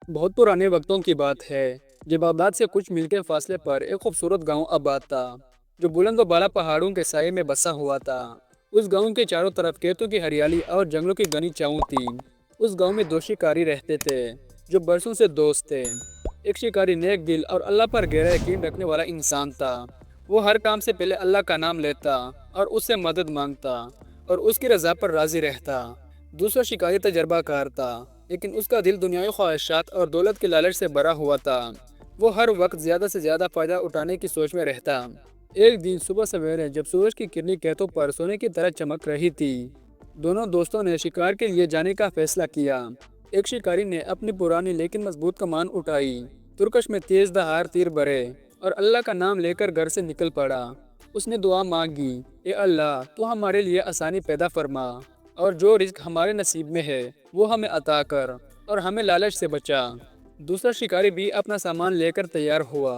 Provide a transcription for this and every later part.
बहुत पुराने वक्तों की बात है जब बागदाद से कुछ मील के फासले पर एक खूबसूरत गांव आबाद था जो बुलंद व बाला पहाड़ों के साये में बसा हुआ था। उस गांव के चारों तरफ खेतों की हरियाली और जंगलों की घनी छाँव थी। उस गांव में दो शिकारी रहते थे जो बरसों से दोस्त थे। एक शिकारी नेक दिल और अल्लाह पर गहरा यकीन रखने वाला इंसान था। वो हर काम से पहले अल्लाह का नाम लेता और उससे मदद मांगता और उसकी रजा पर राजी रहता। दूसरा शिकारी तजर्बाकार था, लेकिन उसका दिल दुनियावी ख्वाहिशात और दौलत के लालच से भरा हुआ था। वो हर वक्त ज़्यादा से ज़्यादा फ़ायदा उठाने की सोच में रहता। एक दिन सुबह सवेरे जब सूरज की किरणें खेतों पर सोने की तरह चमक रही थी, दोनों दोस्तों ने शिकार के लिए जाने का फैसला किया। एक शिकारी ने अपनी पुरानी लेकिन मजबूत कमान उठाई, तुरकश में तेज धार तीर भरे और अल्लाह का नाम लेकर घर से निकल पड़ा। उसने दुआ मांगी, ए अल्लाह, तू हमारे लिए आसानी पैदा फरमा और जो रिस्क हमारे नसीब में है वो हमें अता कर और हमें लालच से बचा। दूसरा शिकारी भी अपना सामान लेकर तैयार हुआ,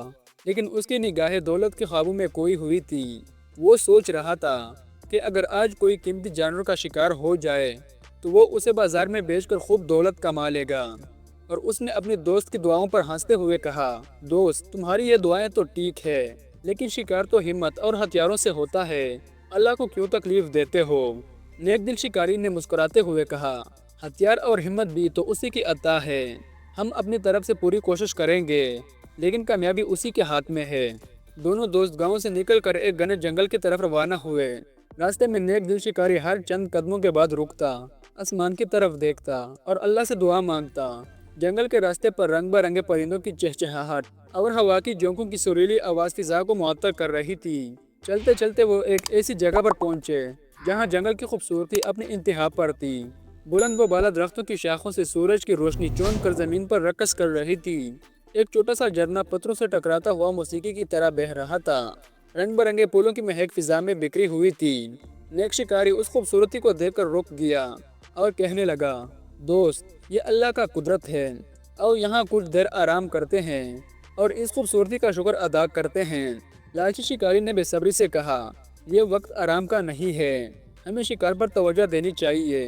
लेकिन उसकी निगाहें दौलत के ख्वाबों में खोई हुई थी। वो सोच रहा था कि अगर आज कोई कीमती जानवर का शिकार हो जाए तो वो उसे बाजार में बेचकर खूब दौलत कमा लेगा। और उसने अपने दोस्त की दुआओं पर हंसते हुए कहा, दोस्त, तुम्हारी ये दुआएं तो ठीक है, लेकिन शिकार तो हिम्मत और हथियारों से होता है। अल्लाह को क्यों तकलीफ देते हो? नेक दिल शिकारी ने मुस्कुराते हुए कहा, हथियार और हिम्मत भी तो उसी की अता है। हम अपनी तरफ से पूरी कोशिश करेंगे, लेकिन कामयाबी उसी के हाथ में है। दोनों दोस्त गांव से निकलकर एक घने जंगल की तरफ रवाना हुए। रास्ते में नेक दिल शिकारी हर चंद कदमों के बाद रुकता, आसमान की तरफ देखता और अल्लाह से दुआ मांगता। जंगल के रास्ते पर रंग बिरंगे परिंदों की चहचहाहट और हवा की झोंकों की सुरीली आवाज़ फिजा को मुअत्तर कर रही थी। चलते चलते वो एक ऐसी जगह पर पहुंचे जहां जंगल की खूबसूरती अपनी इंतहा पर थी। बुलंद व बाला दरख्तों की शाखों से सूरज की रोशनी चौंध कर जमीन पर रकस कर रही थी। एक छोटा सा झरना पत्थरों से टकराता हुआ मौसीकी की तरह बह रहा था। रंग बिरंगे फूलों की महक फिजा में बिखरी हुई थी। नेक शिकारी उस खूबसूरती को देखकर रुक गया और कहने लगा, दोस्त, ये अल्लाह का कुदरत है। और यहाँ कुछ देर आराम करते हैं और इस खूबसूरती का शुक्र अदा करते हैं। लालची शिकारी ने बेसब्री से कहा, ये वक्त आराम का नहीं है, हमें शिकार पर तवज्जो देनी चाहिए।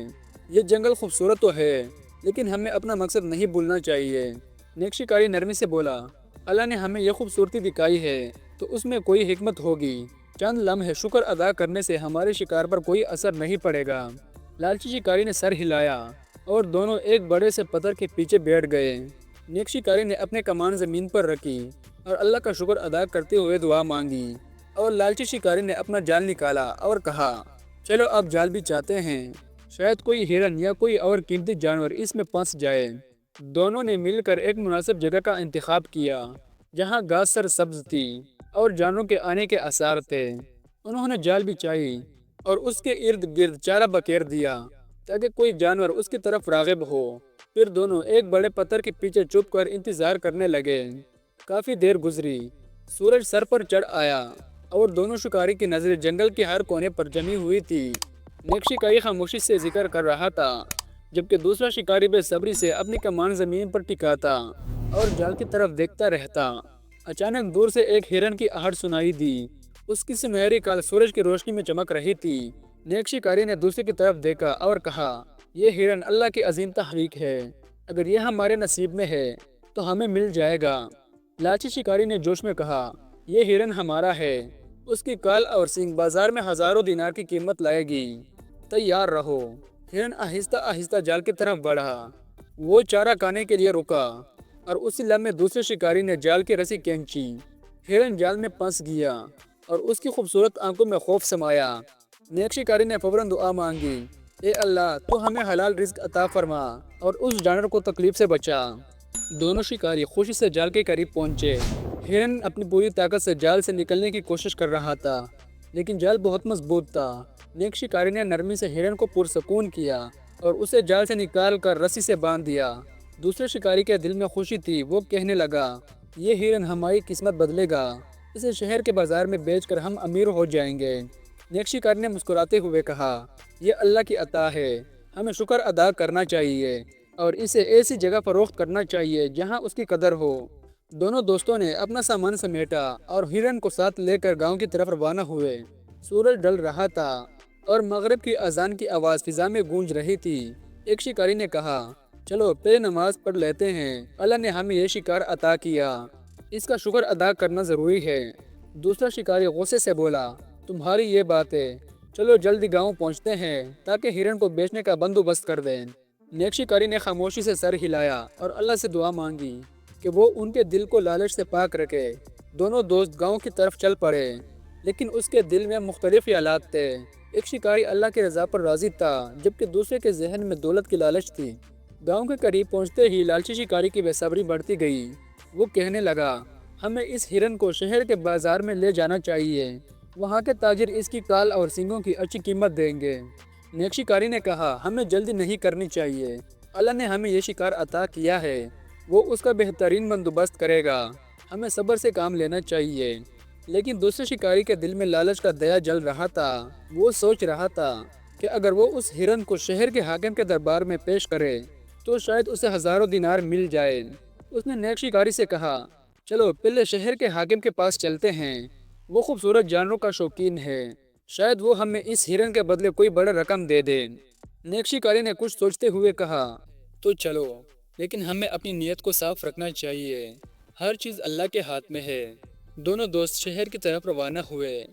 ये जंगल खूबसूरत तो है, लेकिन हमें अपना मकसद नहीं भूलना चाहिए। नेक शिकारी नरमी से बोला, अल्लाह ने हमें यह खूबसूरती दिखाई है तो उसमें कोई हिकमत होगी। चंद लम्हे शुक्र अदा करने से हमारे शिकार पर कोई असर नहीं पड़ेगा। लालची शिकारी ने सर हिलाया और दोनों एक बड़े से पत्थर के पीछे बैठ गए। नेक शिकारी ने अपने कमान जमीन पर रखी और अल्लाह का शुक्र अदा करते हुए दुआ मांगी। और लालची शिकारी ने अपना जाल निकाला और कहा, चलो अब जाल भी चाहते हैं, शायद कोई हिरन या कोई और कीमती जानवर इसमें फंस जाए। दोनों ने मिलकर एक मुनासिब जगह का इंतखाब किया जहां घास सरसब्ज थी और जानवरों के आने के आसार थे। उन्होंने जाल बिछाई और उसके इर्द गिर्द चारा बखेर दिया ताकि कोई जानवर उसकी तरफ रागिब हो। फिर दोनों एक बड़े पत्थर के पीछे छुप कर इंतजार करने लगे। काफी देर गुजरी, सूरज सर पर चढ़ आया और दोनों शिकारी की नजरें जंगल के हर कोने पर जमी हुई थी। नेक शिकारी खामोशी से जिक्र कर रहा था, जबकि दूसरा शिकारी बेसब्री से अपनी कमान जमीन पर टिकाता और जाल की तरफ देखता रहता। अचानक दूर से एक हिरन की आहट सुनाई दी। उसकी सुनहरी खाल सूरज की रोशनी में चमक रही थी। नेक शिकारी ने दूसरे की तरफ देखा और कहा, यह हिरन अल्लाह की अजीम तहरीक है, अगर यह हमारे नसीब में है तो हमें मिल जाएगा। लालची शिकारी ने जोश में कहा, यह हिरन हमारा है, उसकी काल और सींग बाजार में हजारों दिनार की कीमत लाएगी, तैयार रहो। हिरन आहिस्ता आहिस्ता जाल की तरफ बढ़ा। वो चारा खाने के लिए रुका और उसी लम्हे दूसरे शिकारी ने जाल की रस्सी खींची। हिरन जाल में फंस गया और उसकी खूबसूरत आंखों में खौफ समाया। नेक शिकारी ने फौरन दुआ मांगी, ए अल्लाह, तू हमें हलाल रिज्क अता फरमा और उस जानवर को तकलीफ से बचा। दोनों शिकारी खुशी से जाल के करीब पहुंचे। हिरन अपनी पूरी ताकत से जाल से निकलने की कोशिश कर रहा था, लेकिन जाल बहुत मजबूत था। नेक शिकारी ने नरमी से हिरन को पुरसकून किया और उसे जाल से निकाल कर रस्सी से बांध दिया। दूसरे शिकारी के दिल में खुशी थी। वो कहने लगा, ये हिरन हमारी किस्मत बदलेगा, इसे शहर के बाजार में बेचकर हम अमीर हो जाएंगे। नेक शिकारी ने मुस्कुराते हुए कहा, यह अल्लाह की अता है, हमें शुक्र अदा करना चाहिए और इसे ऐसी जगह फरोख्त करना चाहिए जहां उसकी कदर हो। दोनों दोस्तों ने अपना सामान समेटा और हिरन को साथ लेकर गांव की तरफ रवाना हुए। सूरज ढल रहा था और मगरिब की अजान की आवाज़ फिजा में गूंज रही थी। एक शिकारी ने कहा, چلو پہلے نماز پڑھ لیتے ہیں، اللہ نے ہمیں یہ شکار عطا کیا، اس کا شکر ادا کرنا ضروری ہے۔ دوسرا شکاری غصے سے بولا، تمہاری یہ بات ہے، چلو جلدی گاؤں پہنچتے ہیں تاکہ ہرن کو بیچنے کا بندوبست کر دیں۔ نیک شکاری نے خاموشی سے سر ہلایا اور اللہ سے دعا مانگی کہ وہ ان کے دل کو لالچ سے پاک رکھے۔ دونوں دوست گاؤں کی طرف چل پڑے، لیکن اس کے دل میں مختلف خیالات تھے۔ ایک شکاری اللہ کی رضا پر راضی تھا، جبکہ دوسرے کے ذہن میں دولت کی لالچ تھی۔ گاؤں کے قریب پہنچتے ہی لالچی شکاری کی بے صبری بڑھتی گئی۔ وہ کہنے لگا، ہمیں اس ہرن کو شہر کے بازار میں لے جانا چاہیے، وہاں کے تاجر اس کی کال اور سینگوں کی اچھی قیمت دیں گے۔ نیک شکاری نے کہا، ہمیں جلدی نہیں کرنی چاہیے، اللہ نے ہمیں یہ شکار عطا کیا ہے، وہ اس کا بہترین بندوبست کرے گا، ہمیں صبر سے کام لینا چاہیے۔ لیکن دوسرے شکاری کے دل میں لالچ کا دیا جل رہا تھا۔ وہ سوچ رہا تھا کہ اگر وہ اس ہرن کو شہر کے حاکم کے دربار میں پیش کرے تو شاید اسے ہزاروں دینار مل جائے۔ اس نے نیک شکاری سے کہا، چلو پہلے شہر کے حاکم کے پاس چلتے ہیں، وہ خوبصورت جانوروں کا شوقین ہے، شاید وہ ہمیں اس ہرن کے بدلے کوئی بڑا رقم دے دے۔ نیک شکاری نے کچھ سوچتے ہوئے کہا، تو چلو، لیکن ہمیں اپنی نیت کو صاف رکھنا چاہیے، ہر چیز اللہ کے ہاتھ میں ہے۔ دونوں دوست شہر کی طرف روانہ ہوئے۔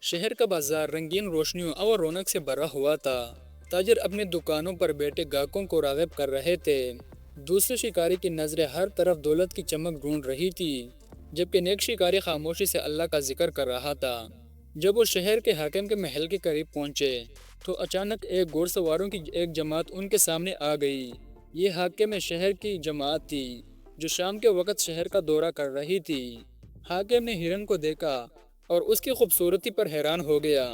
شہر کا بازار رنگین روشنیوں اور رونق سے بھرا ہوا تھا۔ تاجر اپنی دکانوں پر بیٹھے گاہکوں کو راغب کر رہے تھے۔ دوسرے شکاری کی نظریں ہر طرف دولت کی چمک ڈھونڈ رہی تھی، جبکہ نیک شکاری خاموشی سے اللہ کا ذکر کر رہا تھا۔ جب وہ شہر کے حاکم کے محل کے قریب پہنچے تو اچانک ایک گھوڑ سواروں کی ایک جماعت ان کے سامنے آ گئی۔ یہ حاکم شہر کی جماعت تھی جو شام کے وقت شہر کا دورہ کر رہی تھی۔ حاکم نے ہرن کو دیکھا اور اس کی خوبصورتی پر حیران ہو گیا۔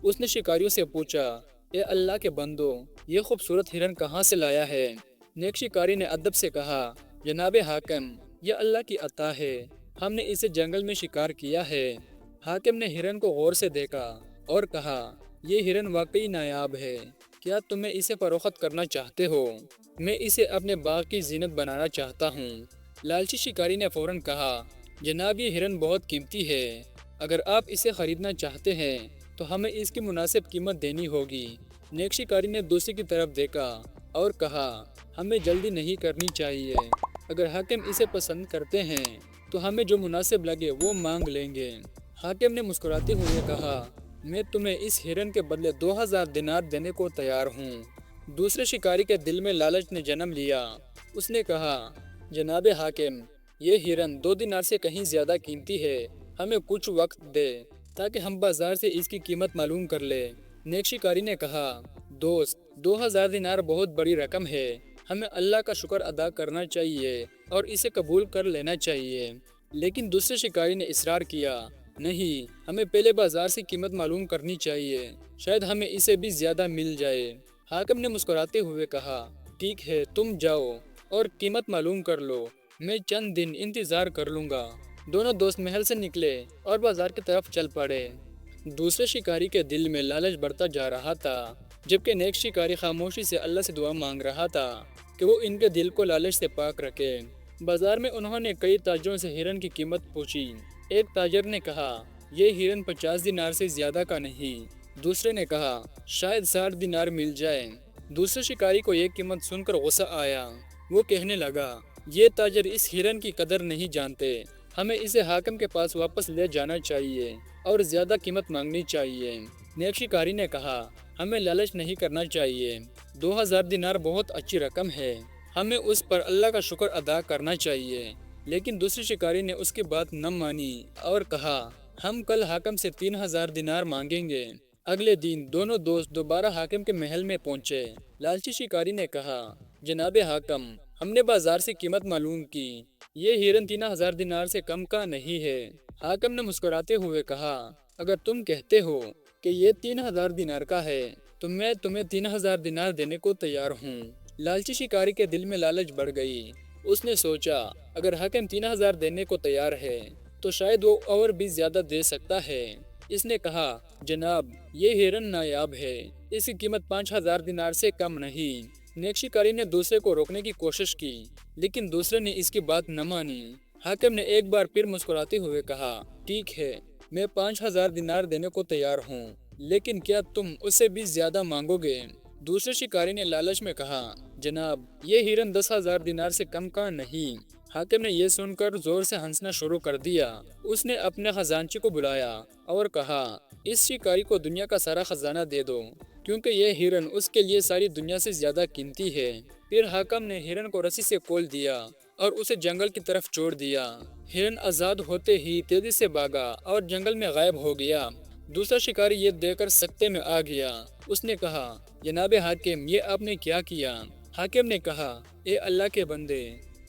اس نے شکاریوں سے پوچھا، اے اللہ کے بندو، یہ خوبصورت ہرن کہاں سے لایا ہے؟ نیک شکاری نے ادب سے کہا، جناب حاکم، یہ اللہ کی عطا ہے، ہم نے اسے جنگل میں شکار کیا ہے۔ حاکم نے ہرن کو غور سے دیکھا اور کہا، یہ ہرن واقعی نایاب ہے، کیا تمہیں اسے فروخت کرنا چاہتے ہو؟ میں اسے اپنے باغ کی زینت بنانا چاہتا ہوں۔ لالچی شکاری نے فوراً کہا، جناب یہ ہرن بہت قیمتی ہے، اگر آپ اسے خریدنا چاہتے ہیں تو ہمیں اس کی مناسب قیمت دینی ہوگی۔ نیک شکاری نے دوسرے کی طرف دیکھا اور کہا، ہمیں جلدی نہیں کرنی چاہیے، اگر حاکم اسے پسند کرتے ہیں تو ہمیں جو مناسب لگے وہ مانگ لیں گے۔ حاکم نے مسکراتے ہوئے کہا، میں تمہیں اس ہرن کے بدلے 2000 دینار دینے کو تیار ہوں۔ دوسرے شکاری کے دل میں لالچ نے جنم لیا۔ اس نے کہا، جناب حاکم، یہ ہرن 2 دینار سے کہیں زیادہ قیمتی ہے، ہمیں کچھ وقت دے تاکہ ہم بازار سے اس کی قیمت معلوم کر لیں۔ نیک شکاری نے کہا، دوست، 2000 دینار بہت بڑی رقم ہے، ہمیں اللہ کا شکر ادا کرنا چاہیے اور اسے قبول کر لینا چاہیے۔ لیکن دوسرے شکاری نے اصرار کیا، نہیں، ہمیں پہلے بازار سے قیمت معلوم کرنی چاہیے، شاید ہمیں اسے بھی زیادہ مل جائے۔ حاکم نے مسکراتے ہوئے کہا، ٹھیک ہے، تم جاؤ اور قیمت معلوم کر لو، میں چند دن انتظار کر لوں گا۔ دونوں دوست محل سے نکلے اور بازار کی طرف چل پڑے۔ دوسرے شکاری کے دل میں لالچ بڑھتا جا رہا تھا، جبکہ نیک شکاری خاموشی سے اللہ سے دعا مانگ رہا تھا کہ وہ ان کے دل کو لالچ سے پاک رکھے۔ بازار میں انہوں نے کئی تاجروں سے ہرن کی قیمت پوچھی۔ ایک تاجر نے کہا، یہ ہرن 50 دینار سے زیادہ کا نہیں۔ دوسرے نے کہا، شاید 60 دینار مل جائے۔ دوسرے شکاری کو یہ قیمت سن کر غصہ آیا۔ وہ کہنے لگا، یہ تاجر اس ہرن کی قدر نہیں جانتے، ہمیں اسے حاکم کے پاس واپس لے جانا چاہیے اور زیادہ قیمت مانگنی چاہیے۔ نیک شکاری نے کہا، ہمیں لالچ نہیں کرنا چاہیے، 2000 دینار بہت اچھی رقم ہے، ہمیں اس پر اللہ کا شکر ادا کرنا چاہیے۔ لیکن دوسرے شکاری نے اس کی بات نہ مانی اور کہا، ہم کل حاکم سے 3000 دینار مانگیں گے۔ اگلے دن دونوں دوست دوبارہ حاکم کے محل میں پہنچے۔ لالچی شکاری نے کہا، جناب حاکم، ہم نے بازار سے قیمت معلوم کی، یہ ہرن 3000 دینار سے کم کا نہیں ہے۔ حاکم نے مسکراتے ہوئے کہا، اگر تم کہتے ہو کہ یہ 3000 دینار کا ہے تو میں تمہیں 3000 دینار دینے کو تیار ہوں۔ لالچی شکاری کے دل میں لالچ بڑھ گئی۔ اس نے سوچا، اگر حاکم 3000 دینے کو تیار ہے تو شاید وہ اور بھی زیادہ دے سکتا ہے۔ اس نے کہا، جناب، یہ ہرن نایاب ہے، اس کی قیمت 5000 دینار سے کم نہیں۔ نیک شکاری نے دوسرے کو روکنے کی کوشش کی، لیکن دوسرے نے اس کی بات نہ مانی۔ حاکم نے ایک بار پھر مسکراتے ہوئے کہا، ٹھیک ہے، میں 5000 دینار دینے کو تیار ہوں، لیکن کیا تم اس سے بھی زیادہ مانگو گے؟ दूसरे शिकारी ने लालच में कहा, जनाब ये हिरन 10,000 दिनार से कम का नहीं। हाकिम ने यह सुनकर जोर से हंसना शुरू कर दिया। उसने अपने खजांची को बुलाया और कहा, इस शिकारी को दुनिया का सारा खजाना दे दो, क्योंकि यह हिरन उसके लिए सारी दुनिया से ज्यादा कीमती है। फिर हाकिम ने हिरन को रस्सी से खोल दिया और उसे जंगल की तरफ छोड़ दिया। हिरन आजाद होते ही तेजी से भागा और जंगल में गायब हो गया। दूसरा शिकारी ये देखकर सख्ते में आ गया। उसने कहा, जनाबे हाकिम ये आपने क्या किया? हाकिम ने कहा, ए अल्लाह के बंदे,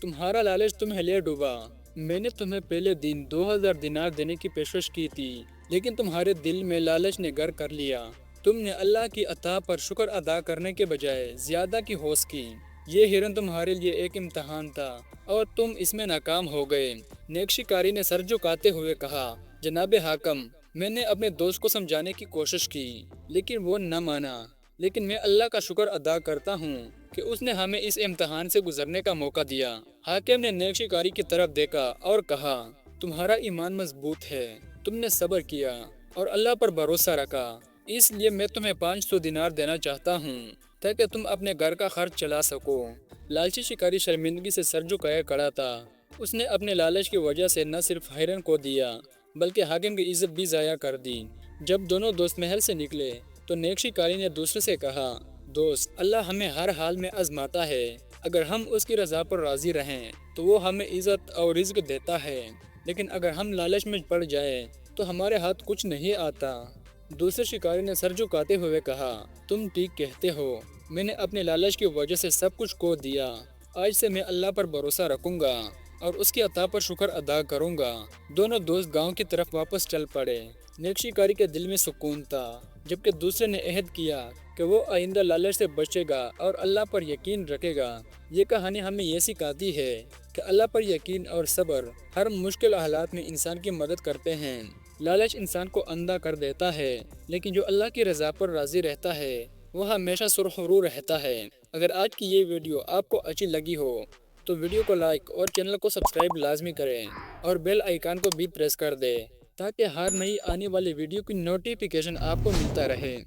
तुम्हारा लालच तुम्हें ले डूबा। मैंने तुम्हें पहले दिन 2,000 दिनार देने की पेशकश की थी, लेकिन तुम्हारे दिल में लालच ने घर कर लिया। तुमने अल्लाह की अता पर शुक्र अदा करने के बजाय ज्यादा की होश की। ये हिरन तुम्हारे लिए एक इम्तहान था और तुम इसमें नाकाम हो गए। नेक शिकारी ने सर झुकाते हुए कहा, जनाबे हाकिम, मैंने अपने दोस्त को समझाने की कोशिश की, लेकिन वो न माना। लेकिन मैं अल्लाह का शुक्र अदा करता हूँ कि उसने हमें इस इम्तहान से गुजरने का मौका दिया। हाकिम ने नेक शिकारी की तरफ देखा और कहा, तुम्हारा ईमान मजबूत है, तुमने सब्र किया और अल्लाह पर भरोसा रखा, इसलिए मैं तुम्हें 500 दिनार देना चाहता हूँ ताकि तुम अपने घर का खर्च चला सको। लालची शिकारी शर्मिंदगी से सर झुकाए खड़ा था। उसने अपने लालच की वजह से न सिर्फ हिरन को दिया बल्कि हाकिम की इज्जत भी ज़ाया कर दी। जब दोनों दोस्त महल से निकले तो नेक शिकारी ने दूसरे से कहा, दोस्त, अल्लाह हमें हर हाल में आजमाता है। अगर हम उसकी रजा पर राजी रहें तो वो हमें इज्जत और रिज्क देता है, लेकिन अगर हम लालच में पड़ जाए तो हमारे हाथ कुछ नहीं आता। दूसरे शिकारी ने सर झुकाते हुए कहा, तुम ठीक कहते हो, मैंने अपने लालच की वजह से सब कुछ खो दिया। आज से मैं अल्लाह पर भरोसा रखूंगा और उसकी अता पर शुक्र अदा करूंगा। दोनों दोस्त गांव की तरफ वापस चल पड़े। नेक शिकारी के दिल में सुकून था, जबकि दूसरे ने अहद किया कि वो आइंदा लालच से बचेगा और अल्लाह पर यकीन रखेगा। ये कहानी हमें ये सिखाती है कि अल्लाह पर यकीन और सब्र हर मुश्किल हालात में इंसान की मदद करते हैं। लालच इंसान को अंधा कर देता है, लेकिन जो अल्लाह की रज़ा पर राज़ी रहता है वह हमेशा सुरखरू रहता है। अगर आज की ये वीडियो आपको अच्छी लगी हो तो वीडियो को लाइक और चैनल को सब्सक्राइब लाजमी करें और बेल आइकन को भी प्रेस कर दें ताकि हर नई आने वाली वीडियो की नोटिफिकेशन आपको मिलता रहे।